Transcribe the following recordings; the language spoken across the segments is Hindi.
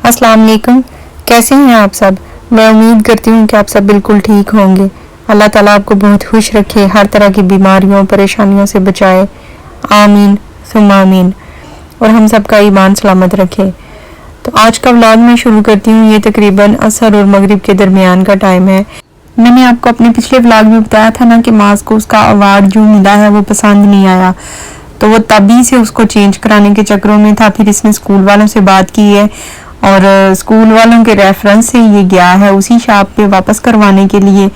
अस्सलाम वालेकुम, कैसे हैं आप सब। मैं उम्मीद करती हूँ कि आप सब बिल्कुल ठीक होंगे। अल्लाह ताला आपको बहुत खुश रखे, हर तरह की बीमारियों परेशानियों से बचाए, आमीन सुम्मा आमीन, और हम सब का ईमान सलामत रखे। तो आज का व्लॉग मैं शुरू करती हूँ। ये तकरीबन असर और मगरिब के दरमियान का टाइम है। मैंने आपको अपने पिछले व्लॉग में बताया था ना कि माज को उसका अवार्ड जो मिला है वो पसंद नहीं आया, तो वो तभी से उसको चेंज कराने के चक्रों में था। फिर इसने स्कूल वालों से बात की है और स्कूल वालों के रेफरेंस से ये गया है उसी शॉप पे वापस करवाने के लिए।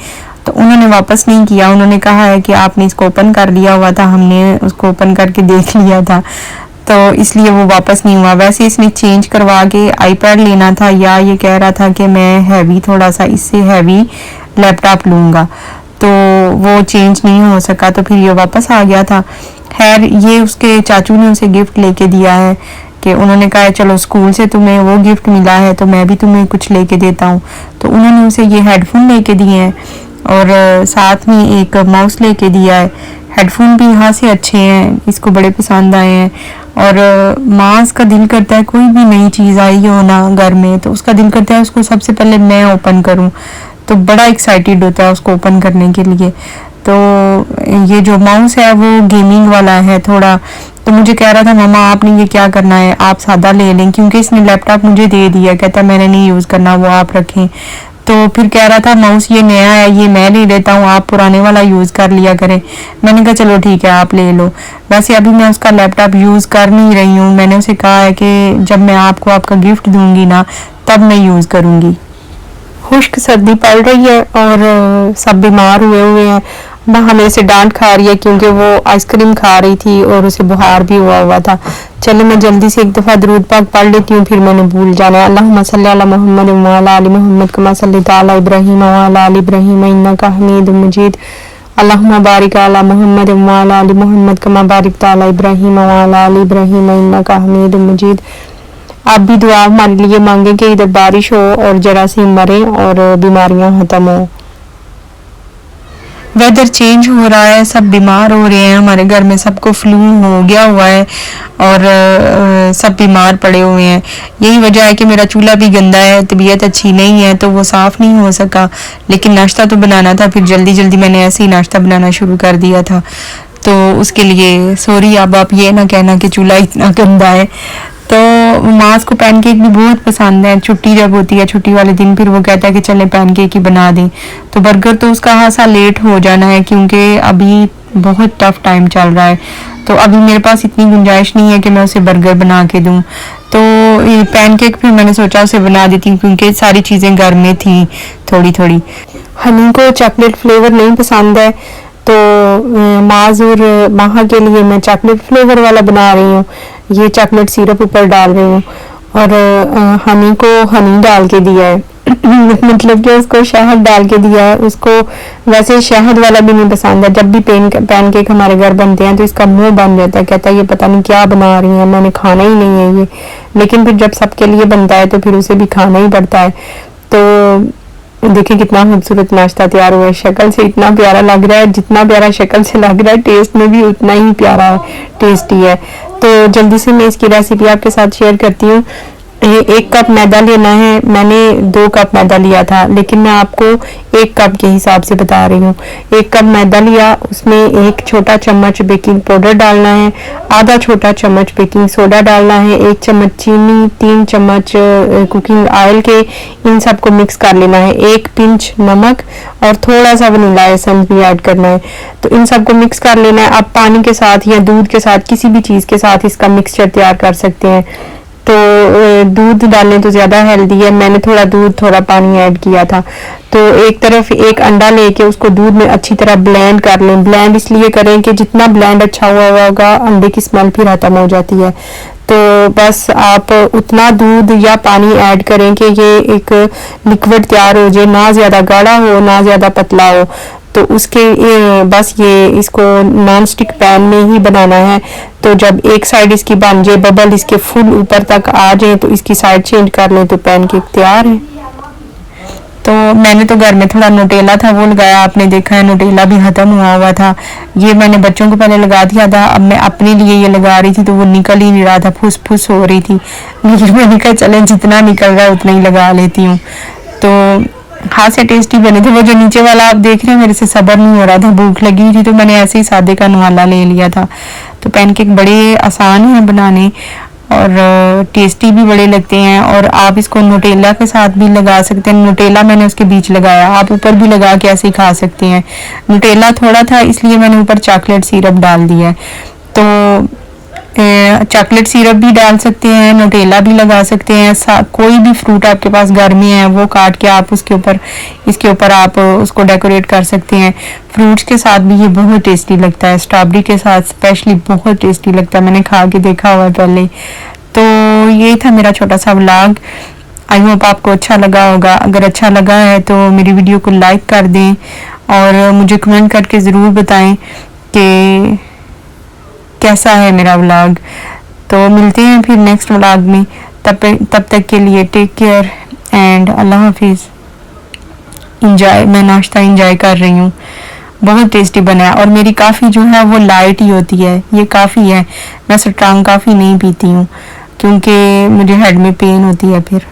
तो उन्होंने वापस नहीं किया, उन्होंने कहा है कि आपने इसको ओपन कर लिया हुआ था, हमने उसको ओपन करके देख लिया था, तो इसलिए वो वापस नहीं हुआ। वैसे इसने चेंज करवा के आईपैड लेना था, या ये कह रहा था कि मैं हैवी थोड़ा सा इससे हैवी लैपटॉप लूँगा, तो वो चेंज नहीं हो सका, तो फिर ये वापस आ गया था। खैर ये उसके चाचू ने उसे गिफ्ट लेके दिया है कि उन्होंने कहा है चलो स्कूल से तुम्हें वो गिफ्ट मिला है तो मैं भी तुम्हें कुछ लेके देता हूँ। तो उन्होंने उसे ये हेडफोन लेके दिए हैं और साथ में एक माउस लेके दिया है। हेडफोन भी यहाँ से अच्छे हैं, इसको बड़े पसंद आए हैं। और माज का दिल करता है कोई भी नई चीज़ आई हो ना घर में, तो उसका दिल करता है उसको सबसे पहले मैं ओपन करूँ, तो बड़ा एक्साइटेड होता है उसको ओपन करने के लिए। तो ये जो माउस है वो गेमिंग वाला है थोड़ा, तो मुझे कह रहा था मामा आपने ये क्या करना है, आप सादा ले लें, क्योंकि इसने लैपटॉप मुझे दे दिया, कहता मैंने नहीं यूज़ करना, वो आप रखें। तो फिर कह रहा था माउस ये नया है, ये मैं ले लेता हूँ, आप पुराने वाला यूज़ कर लिया करें। मैंने कहा चलो ठीक है आप ले लो। वैसे अभी मैं उसका लैपटॉप यूज़ कर नहीं रही हूँ, मैंने उसे कहा है कि जब मैं आपको आपका गिफ्ट दूंगी ना तब मैं यूज़ करूँगी। खुश्क सर्दी पड़ रही है और सब बीमार हुए हैं। हमें से डांट खा रही है क्योंकि वो आइसक्रीम खा रही थी और उसे बुखार भी हुआ था। चलो मैं जल्दी से एक दफ़ा दरूद पाक पढ़ लेती हूँ, फिर मैंने भूल जाना है। अल्लाहुम्मा सल्ली अला मुहम्मद व अला आलि मुहम्मद कमा सल्लैता अला इब्राहीम व अला आलि इब्राहीम इन्नका हमीदुम मजीद। अल्लाहुम्मा बारिक अला मुहम्मद व अला आलि मुहम्मद कमा बारिकता अला इब्राहीम व अला आलि इब्राहीम इन्नका हमीदुम मजीद। आप भी दुआ हमारे लिए मांगे कि इधर बारिश हो और जरासीम मरे और बीमारियां खत्म हो। वेदर चेंज हो रहा है, सब बीमार हो रहे हैं, हमारे घर में सबको फ्लू हो गया हुआ है और सब बीमार पड़े हुए हैं। यही वजह है कि मेरा चूल्हा भी गंदा है, तबीयत अच्छी नहीं है, तो वो साफ़ नहीं हो सका। लेकिन नाश्ता तो बनाना था, फिर जल्दी जल्दी मैंने ऐसे ही नाश्ता बनाना शुरू कर दिया था, तो उसके लिए सॉरी। अब आप ये ना कहना कि चूल्हा इतना गंदा है। तो माज को पैनकेक भी बहुत पसंद है। छुट्टी जब होती है, छुट्टी वाले दिन, फिर वो कहता है कि चलें पैनकेक ही बना दें। तो बर्गर तो उसका खासा लेट हो जाना है क्योंकि अभी बहुत टफ टाइम चल रहा है, तो अभी मेरे पास इतनी गुंजाइश नहीं है कि मैं उसे बर्गर बना के दूँ। तो ये पैनकेक फिर मैंने सोचा उसे बना देती हूँ क्योंकि सारी चीज़ें घर में थी थोड़ी थोड़ी। हनी को चॉकलेट फ्लेवर नहीं पसंद है, तो माज और माहा के लिए मैं चॉकलेट फ्लेवर वाला बना रही हूँ। ये चॉकलेट सिरप ऊपर डाल रही हूँ और हनी को हनी डाल के दिया है मतलब कि उसको शहद डाल के दिया है। उसको वैसे शहद वाला भी नहीं पसंद है। जब भी पैनकेक हमारे घर बनते हैं तो इसका मुंह बन जाता है, कहता है ये पता नहीं क्या बना रही है, मैंने खाना ही नहीं है ये। लेकिन फिर जब सबके लिए बनता है तो फिर उसे भी खाना ही पड़ता है। तो देखिए कितना खूबसूरत नाश्ता तैयार हुआ है। शक्ल से इतना प्यारा लग रहा है, जितना प्यारा शक्ल से लग रहा है टेस्ट में भी उतना ही प्यारा टेस्टी है। तो जल्दी से मैं इसकी रेसिपी आपके साथ शेयर करती हूँ। एक कप मैदा लेना है, मैंने 2 कप मैदा लिया था, लेकिन मैं आपको 1 कप के हिसाब से बता रही हूँ। 1 कप मैदा लिया, उसमें 1 छोटा चम्मच बेकिंग पाउडर डालना है, आधा छोटा चम्मच बेकिंग सोडा डालना है, 1 चम्मच चीनी, 3 चम्मच कुकिंग ऑयल के, इन सबको मिक्स कर लेना है। 1 पिंच नमक और थोड़ा सा वनीला एसेंस भी ऐड करना है। तो इन सबको मिक्स कर लेना है। आप पानी के साथ या दूध के साथ किसी भी चीज़ के साथ इसका मिक्सचर तैयार कर सकते हैं। तो दूध डालें तो ज़्यादा हेल्दी है। मैंने थोड़ा दूध थोड़ा पानी ऐड किया था। तो एक तरफ एक अंडा लेके उसको दूध में अच्छी तरह ब्लेंड कर लें। ब्लेंड इसलिए करें कि जितना ब्लेंड अच्छा हुआ होगा अंडे की स्मेल फिर खत्म हो जाती है। तो बस आप उतना दूध या पानी ऐड करें कि ये एक लिक्विड तैयार हो जाए, ना ज़्यादा गाढ़ा हो ना ज़्यादा पतला हो। तो उसके बस ये इसको नॉन स्टिक पैन में ही बनाना है। तो जब एक साइड इसकी बन जाए, बबल इसके फुल ऊपर तक आ जाए तो इसकी साइड चेंज कर लें तो पैनकेक तैयार है। तो मैंने तो घर में थोड़ा न्यूटेला था वो लगाया, आपने देखा है न्यूटेला भी खत्म हुआ था। ये मैंने बच्चों को पहले लगा दिया था, अब मैं अपने लिए ये लगा रही थी तो वो निकल ही नहीं रहा था, फुस फुस हो रही थी। लेकिन मैंने कहा चलें जितना निकल रहा है उतना ही लगा लेती हूँ। तो हाथ से टेस्टी बने थे। वो जो नीचे वाला आप देख रहे हैं मेरे से सब्र नहीं हो रहा था, भूख लगी थी तो मैंने ऐसे ही सादे का नवाला ले लिया था। तो पैनकेक बड़े आसान हैं बनाने और टेस्टी भी बड़े लगते हैं। और आप इसको न्यूटेला के साथ भी लगा सकते हैं। न्यूटेला मैंने उसके बीच लगाया, आप ऊपर भी लगा के ऐसे ही खा सकते हैं। न्यूटेला थोड़ा था इसलिए मैंने ऊपर चॉकलेट सिरप डाल दिया है। तो चॉकलेट सिरप भी डाल सकते हैं, न्यूटेला भी लगा सकते हैं। कोई भी फ्रूट आपके पास घर में है वो काट के आप उसके ऊपर इसके ऊपर आप उसको डेकोरेट कर सकते हैं। फ्रूट्स के साथ भी ये बहुत टेस्टी लगता है, स्ट्रॉबेरी के साथ स्पेशली बहुत टेस्टी लगता है, मैंने खा के देखा हुआ है पहले। तो ये था मेरा छोटा सा व्लॉग। आई होप आपको अच्छा लगा होगा। अगर अच्छा लगा है तो मेरी वीडियो को लाइक कर दें और मुझे कमेंट करके ज़रूर बताएं कि कैसा है मेरा व्लॉग। तो मिलते हैं फिर नेक्स्ट व्लॉग में। तब तक के लिए टेक केयर एंड अल्लाह हाफिज़। इंजॉय, मैं नाश्ता इंजॉय कर रही हूँ, बहुत टेस्टी बना है। और मेरी काफ़ी जो है वो लाइट ही होती है, ये काफ़ी है। मैं स्ट्रांग काफ़ी नहीं पीती हूँ क्योंकि मुझे हेड में पेन होती है फिर।